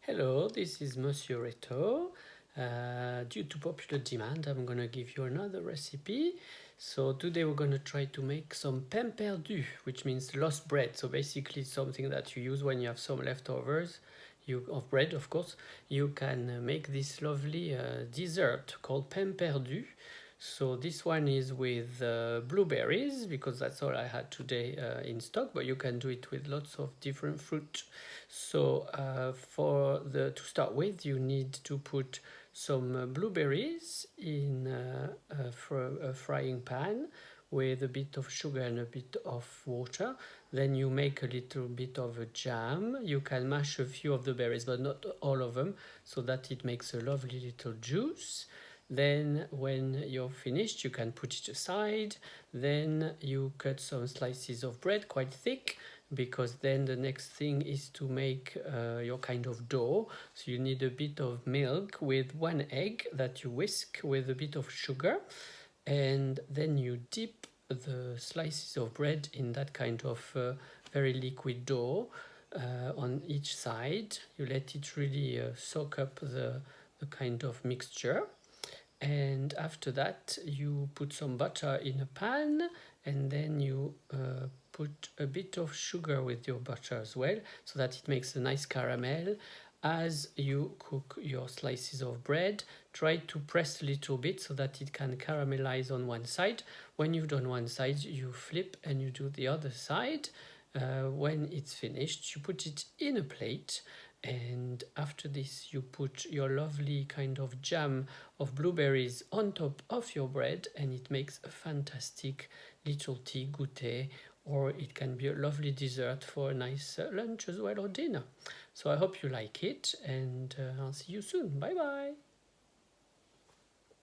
Hello, this is Monsieur RETHO. Due to popular demand, I'm gonna give you another recipe. So today we're gonna try to make some pain perdu, which means lost bread. So basically something that you use when you have some leftovers of bread, of course. You can make this lovely dessert called pain perdu. So this one is with blueberries because that's all I had today in stock, but you can do it with lots of different fruit. So to start with, you need to put some blueberries in a frying pan with a bit of sugar and a bit of water. Then you make a little bit of a jam. You can mash a few of the berries, but not all of them, so that it makes a lovely little juice. Then when you're finished, you can put it aside. Then you cut some slices of bread, quite thick, because then the next thing is to make your kind of dough. So you need a bit of milk with one egg that you whisk with a bit of sugar, and then you dip the slices of bread in that kind of very liquid dough on each side. You let it really soak up the kind of mixture. And after that you put some butter in a pan, and then you put a bit of sugar with your butter as well, so that it makes a nice caramel. As you cook your slices of bread, try to press a little bit so that it can caramelize on one side. When you've done one side, you flip and you do the other side. When it's finished, you put it in a plate, and after this you put your lovely kind of jam of blueberries on top of your bread, and it makes a fantastic little tea goûter, or it can be a lovely dessert for a nice lunch as well, or dinner. So I hope you like it, and I'll see you soon. Bye bye.